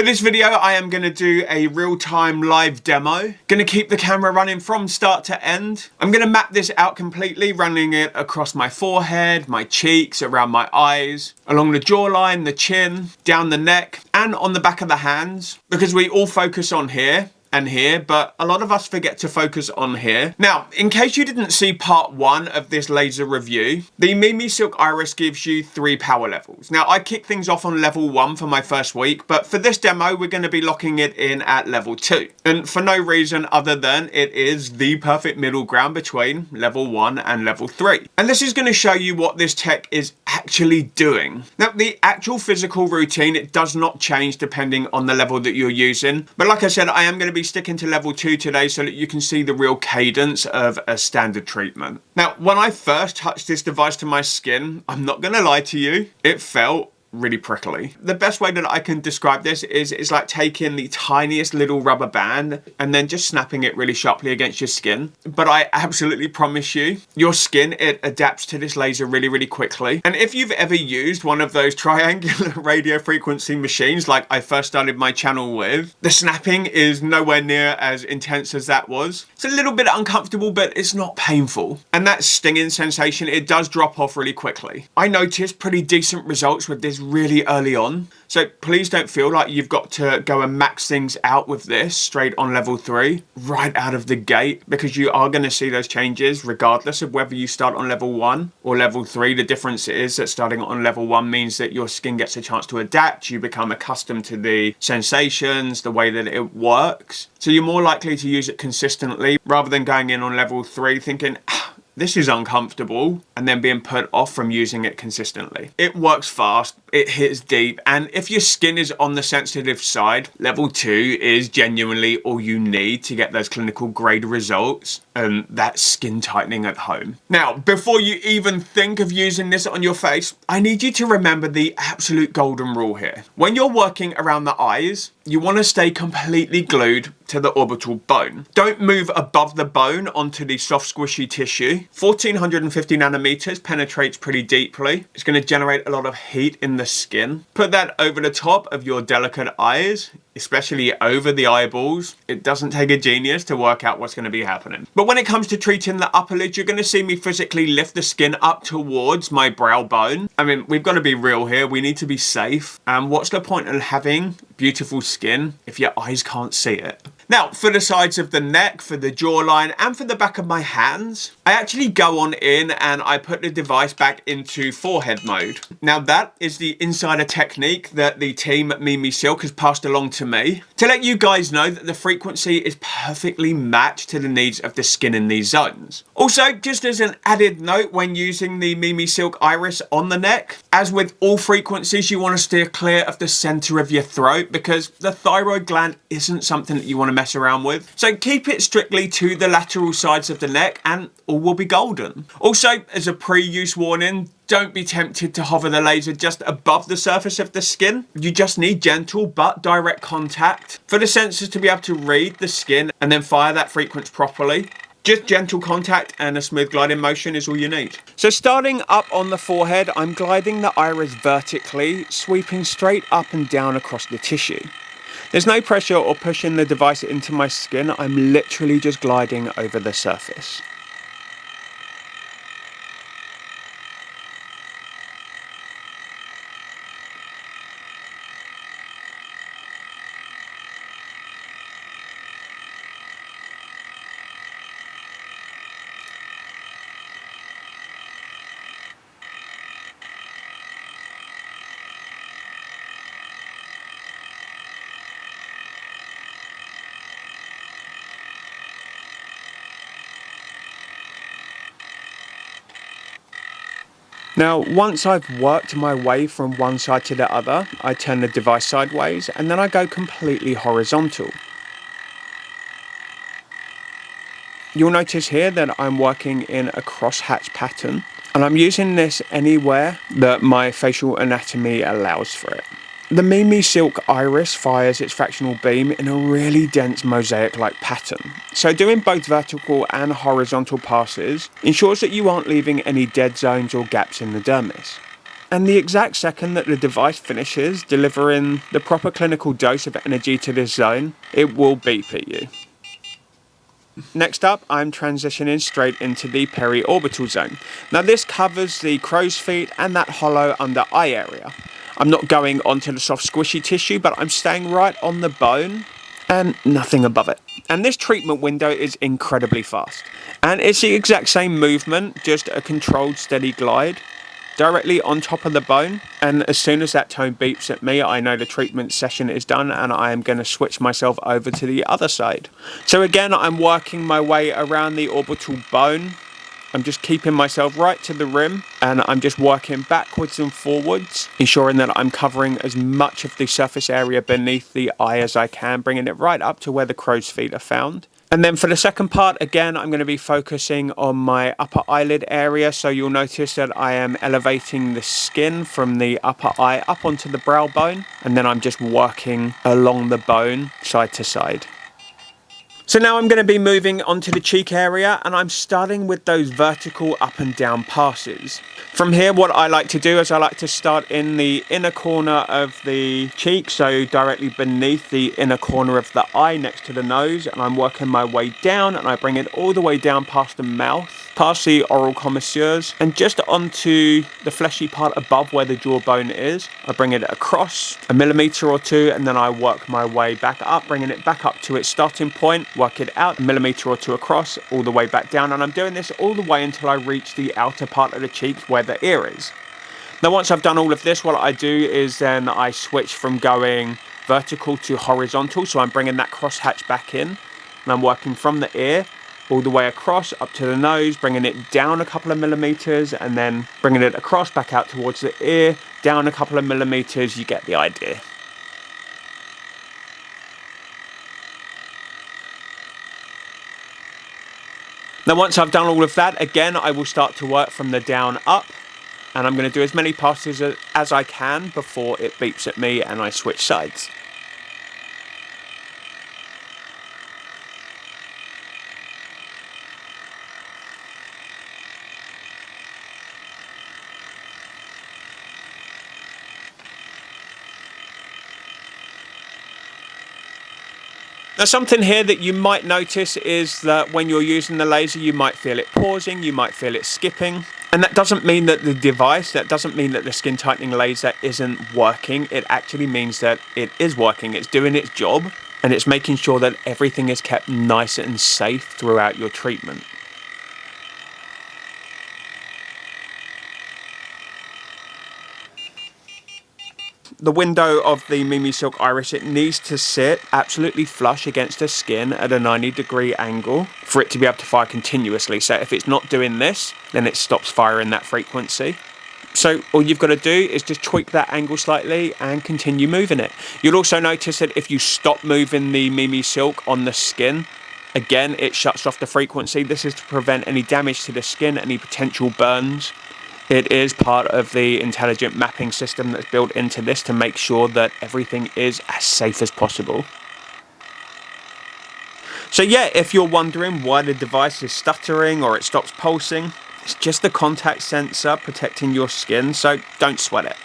For this video, I am going to do a real-time live demo. Going to keep the camera running from start to end. I'm going to map this out completely, running it across my forehead, my cheeks, around my eyes, along the jawline, the chin, down the neck, and on the back of the hands, because we all focus on here and here, but a lot of us forget to focus on here. Now, in case you didn't see part 1 of this laser review, the MimiSilk Iris gives you 3 power levels. Now, I kicked things off on level 1 for my first week, but for this demo, we're going to be locking it in at level 2. And for no reason other than it is the perfect middle ground between level 1 and level 3. And this is going to show you what this tech is actually doing. Now, the actual physical routine, it does not change depending on the level that you're using. But like I said, I am going to be sticking to level 2 today so that you can see the real cadence of a standard treatment. Now, when I first touched this device to my skin, I'm not going to lie to you, it felt really prickly. The best way that I can describe this is it's like taking the tiniest little rubber band and then just snapping it really sharply against your skin. But I absolutely promise you, your skin, it adapts to this laser really, really quickly. And if you've ever used one of those triangular radio frequency machines like I first started my channel with, the snapping is nowhere near as intense as that was. It's a little bit uncomfortable, but it's not painful. And that stinging sensation, it does drop off really quickly. I noticed pretty decent results with this really early on, so please don't feel like you've got to go and max things out with this straight on level 3 right out of the gate, because you are going to see those changes regardless of whether you start on level 1 or level 3. The difference is that starting on level 1 means that your skin gets a chance to adapt, you become accustomed to the sensations, the way that it works, so you're more likely to use it consistently rather than going in on level 3 thinking, this is uncomfortable, and then being put off from using it consistently. It works fast, it hits deep, and if your skin is on the sensitive side, level 2 is genuinely all you need to get those clinical grade results and that skin tightening at home. Now, before you even think of using this on your face, I need you to remember the absolute golden rule here. When you're working around the eyes, you want to stay completely glued to the orbital bone. Don't move above the bone onto the soft squishy tissue. 1450 nanometers penetrates pretty deeply. It's going to generate a lot of heat in the skin. Put that over the top of your delicate eyes, especially over the eyeballs. It doesn't take a genius to work out what's going to be happening. But when it comes to treating the upper lid, you're going to see me physically lift the skin up towards my brow bone. I mean, we've got to be real here. We need to be safe. And what's the point of having beautiful skin if your eyes can't see it? Now, for the sides of the neck, for the jawline, and for the back of my hands, I actually go on in and I put the device back into forehead mode. Now, that is the insider technique that the team at MimiSilk has passed along to me to let you guys know that the frequency is perfectly matched to the needs of the skin in these zones. Also, just as an added note when using the MimiSilk Iris on the neck, as with all frequencies, you want to steer clear of the center of your throat because the thyroid gland isn't something that you want to mess around with. So keep it strictly to the lateral sides of the neck and all will be golden. Also, as a pre-use warning, don't be tempted to hover the laser just above the surface of the skin. You just need gentle but direct contact for the sensors to be able to read the skin and then fire that frequency properly. Just gentle contact and a smooth gliding motion is all you need. So starting up on the forehead, I'm gliding the iris vertically, sweeping straight up and down across the tissue. There's no pressure or pushing the device into my skin, I'm literally just gliding over the surface. Now, once I've worked my way from one side to the other, I turn the device sideways and then I go completely horizontal. You'll notice here that I'm working in a crosshatch pattern and I'm using this anywhere that my facial anatomy allows for it. The MimiSilk Iris fires its fractional beam in a really dense mosaic-like pattern, so doing both vertical and horizontal passes ensures that you aren't leaving any dead zones or gaps in the dermis. And the exact second that the device finishes delivering the proper clinical dose of energy to this zone, it will beep at you. Next up, I'm transitioning straight into the periorbital zone. Now this covers the crow's feet and that hollow under eye area. I'm not going onto the soft squishy tissue, but I'm staying right on the bone and nothing above it. And this treatment window is incredibly fast. And it's the exact same movement, just a controlled steady glide directly on top of the bone. And as soon as that tone beeps at me, I know the treatment session is done and I am going to switch myself over to the other side. So again, I'm working my way around the orbital bone. I'm just keeping myself right to the rim and I'm just working backwards and forwards, ensuring that I'm covering as much of the surface area beneath the eye as I can, bringing it right up to where the crow's feet are found. And then for the second part, again, I'm going to be focusing on my upper eyelid area. So you'll notice that I am elevating the skin from the upper eye up onto the brow bone. And then I'm just working along the bone side to side. So now I'm going to be moving onto the cheek area and I'm starting with those vertical up and down passes. From here, what I like to do is I like to start in the inner corner of the cheek, so directly beneath the inner corner of the eye next to the nose, and I'm working my way down and I bring it all the way down past the mouth, past the oral commissures, and just onto the fleshy part above where the jawbone is. I bring it across a millimeter or two and then I work my way back up, bringing it back up to its starting point, work it out a millimeter or two across, all the way back down, and I'm doing this all the way until I reach the outer part of the cheek where the ear is. Now once I've done all of this, what I do is then I switch from going vertical to horizontal, so I'm bringing that crosshatch back in and I'm working from the ear all the way across up to the nose, bringing it down a couple of millimeters and then bringing it across back out towards the ear, down a couple of millimeters. You get the idea. Now once I've done all of that, again I will start to work from the down up and I'm going to do as many passes as I can before it beeps at me and I switch sides. Now something here that you might notice is that when you're using the laser you might feel it pausing, you might feel it skipping. And that doesn't mean that the device, that doesn't mean that the skin tightening laser isn't working. It actually means that it is working, it's doing its job, and it's making sure that everything is kept nice and safe throughout your treatment. The window of the MimiSilk Iris, it needs to sit absolutely flush against the skin at a 90-degree angle for it to be able to fire continuously. So if it's not doing this, then it stops firing that frequency. So all you've got to do is just tweak that angle slightly and continue moving it. You'll also notice that if you stop moving the MimiSilk on the skin, again, it shuts off the frequency. This is to prevent any damage to the skin, any potential burns. It is part of the intelligent mapping system that's built into this to make sure that everything is as safe as possible. So yeah, if you're wondering why the device is stuttering or it stops pulsing, it's just the contact sensor protecting your skin, so don't sweat it.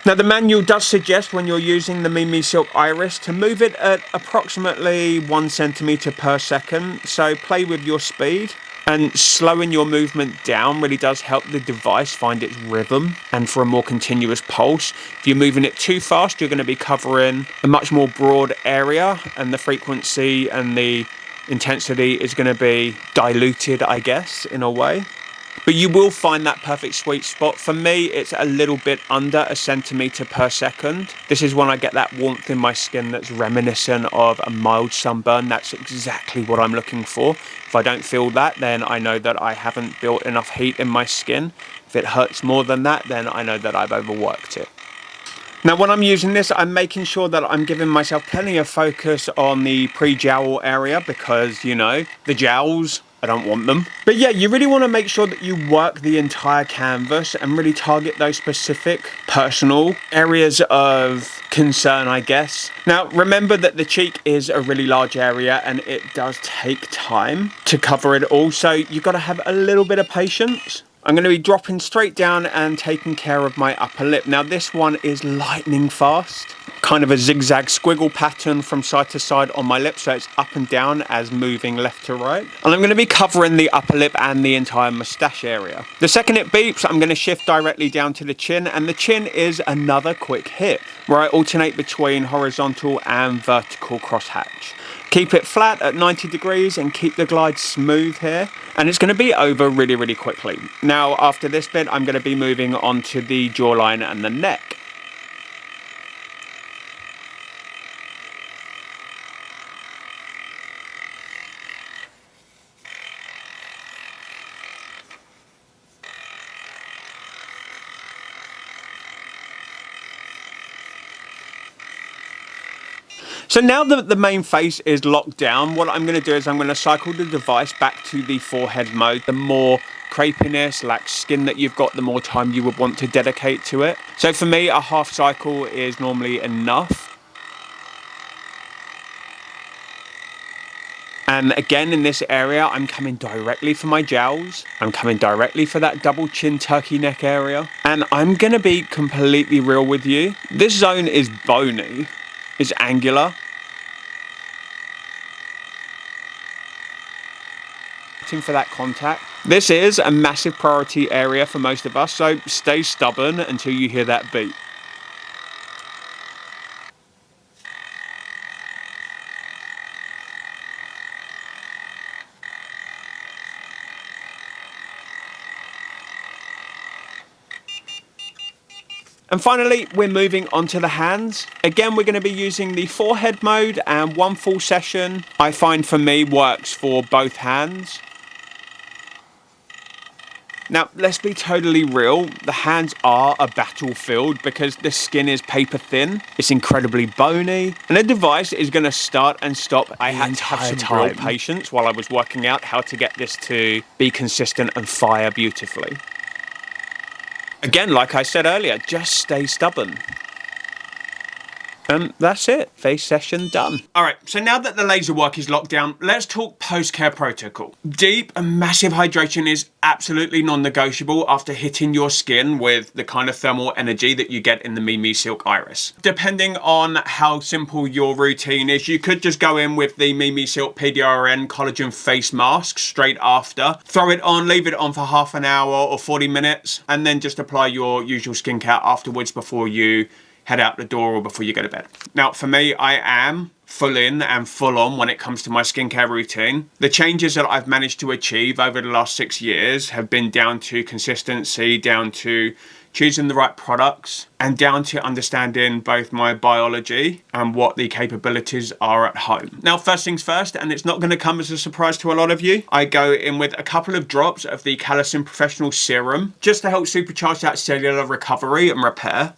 Now the manual does suggest when you're using the MimiSilk Iris to move it at approximately 1 centimeter per second, so play with your speed. And slowing your movement down really does help the device find its rhythm and for a more continuous pulse. If you're moving it too fast, you're going to be covering a much more broad area and the frequency and the intensity is going to be diluted, I guess, in a way. But you will find that perfect sweet spot. For me, it's a little bit under 1 centimeter per second. This is when I get that warmth in my skin that's reminiscent of a mild sunburn. That's exactly what I'm looking for. If I don't feel that, then I know that I haven't built enough heat in my skin. If it hurts more than that, then I know that I've overworked it. Now when I'm using this, I'm making sure that I'm giving myself plenty of focus on the pre-jowl area because, you know, the jowls, I don't want them. But yeah, you really want to make sure that you work the entire canvas and really target those specific personal areas of concern, I guess. Now, remember that the cheek is a really large area and it does take time to cover it all. So you've got to have a little bit of patience. I'm going to be dropping straight down and taking care of my upper lip. Now this one is lightning fast, kind of a zigzag squiggle pattern from side to side on my lip, so it's up and down as moving left to right. And I'm going to be covering the upper lip and the entire moustache area. The second it beeps, I'm going to shift directly down to the chin, and the chin is another quick hit where I alternate between horizontal and vertical crosshatch. Keep it flat at 90 degrees and keep the glide smooth here. And it's going to be over really, really quickly. Now, after this bit, I'm going to be moving on to the jawline and the neck. So now that the main face is locked down, what I'm going to do is I'm going to cycle the device back to the forehead mode. The more crepiness, lax skin that you've got, the more time you would want to dedicate to it. So for me, a half cycle is normally enough. And again, in this area, I'm coming directly for my jowls. I'm coming directly for that double chin turkey neck area. And I'm going to be completely real with you. This zone is bony, it's angular. For that contact. This is a massive priority area for most of us, so stay stubborn until you hear that beat. And finally, we're moving on to the hands. Again, we're going to be using the forehead mode, and one full session I find for me works for both hands. Now, let's be totally real, the hands are a battlefield because the skin is paper thin, it's incredibly bony, and the device is going to start and stop. I had to have some real patience while I was working out how to get this to be consistent and fire beautifully. Again, like I said earlier, just stay stubborn. And that's it, face session done. All right, so now that the laser work is locked down, let's talk post-care protocol. Deep and massive hydration is absolutely non-negotiable after hitting your skin with the kind of thermal energy that you get in the MimiSilk Iris. Depending on how simple your routine is, you could just go in with the MimiSilk PDRN collagen face mask straight after, throw it on, leave it on for half an hour or 40 minutes, and then just apply your usual skincare afterwards before you head out the door or before you go to bed. Now, for me, I am full in and full on when it comes to my skincare routine. The changes that I've managed to achieve over the last 6 years have been down to consistency, down to choosing the right products, and down to understanding both my biology and what the capabilities are at home. Now, first things first, and it's not going to come as a surprise to a lot of you, I go in with a couple of drops of the Collagen Professional Serum just to help supercharge that cellular recovery and repair.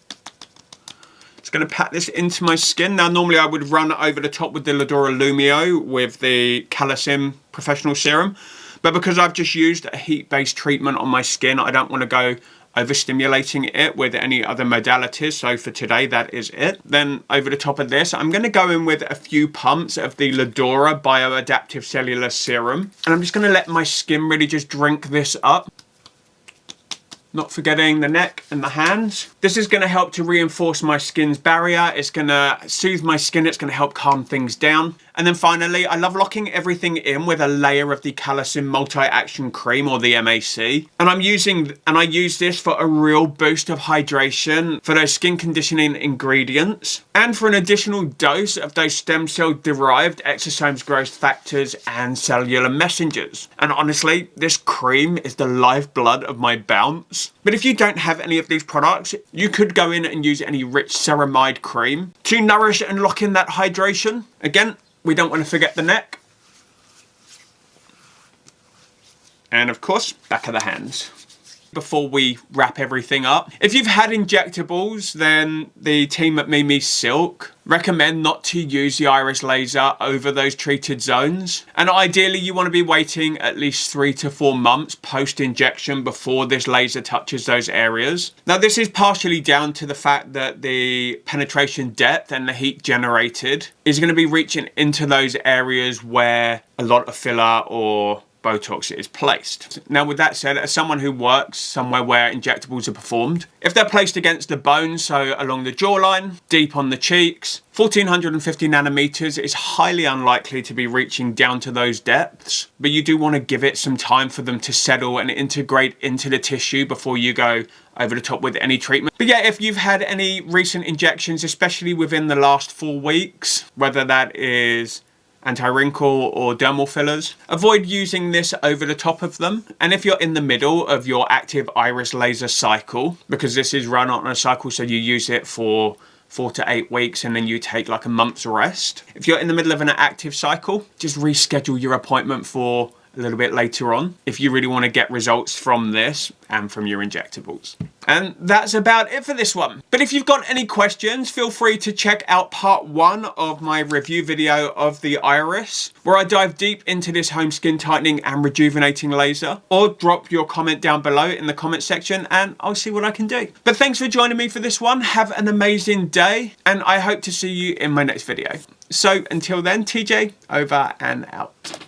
Just going to pat this into my skin. Now, normally I would run over the top with the Ladora Lumio with the Collagen Professional Serum, but because I've just used a heat-based treatment on my skin, I don't want to go overstimulating it with any other modalities. So for today, that is it. Then over the top of this, I'm going to go in with a few pumps of the Ladora Bioadaptive Cellular Serum, and I'm just going to let my skin really just drink this up. Not forgetting the neck and the hands. This is going to help to reinforce my skin's barrier. It's going to soothe my skin. It's going to help calm things down. And then finally, I love locking everything in with a layer of the Collagen Multi-Action Cream, or the MAC. And I use this for a real boost of hydration for those skin conditioning ingredients, and for an additional dose of those stem cell derived exosomes growth factors and cellular messengers. And honestly, this cream is the lifeblood of my bounce. But if you don't have any of these products, you could go in and use any rich ceramide cream to nourish and lock in that hydration. Again, we don't want to forget the neck. And of course, back of the hands. Before we wrap everything up, if you've had injectables, then the team at MimiSilk recommend not to use the iris laser over those treated zones. And ideally, you want to be waiting at least 3 to 4 months post-injection before this laser touches those areas. Now, this is partially down to the fact that the penetration depth and the heat generated is going to be reaching into those areas where a lot of filler or Botox is placed. Now with that said, as someone who works somewhere where injectables are performed, if they're placed against the bone, so along the jawline, deep on the cheeks, 1450 nanometers is highly unlikely to be reaching down to those depths, but you do want to give it some time for them to settle and integrate into the tissue before you go over the top with any treatment. But yeah, if you've had any recent injections, especially within the last 4 weeks, whether that is anti-wrinkle or dermal fillers, avoid using this over the top of them. And if you're in the middle of your active iris laser cycle, because this is run on a cycle, so you use it for 4 to 8 weeks and then you take like a month's rest. If you're in the middle of an active cycle, just reschedule your appointment for a little bit later on if you really want to get results from this and from your injectables. And that's about it for this one. But if you've got any questions, feel free to check out part 1 of my review video of the Iris, where I dive deep into this home skin tightening and rejuvenating laser, or drop your comment down below in the comment section and I'll see what I can do. But thanks for joining me for this one. Have an amazing day and I hope to see you in my next video. So until then, TJ over and out.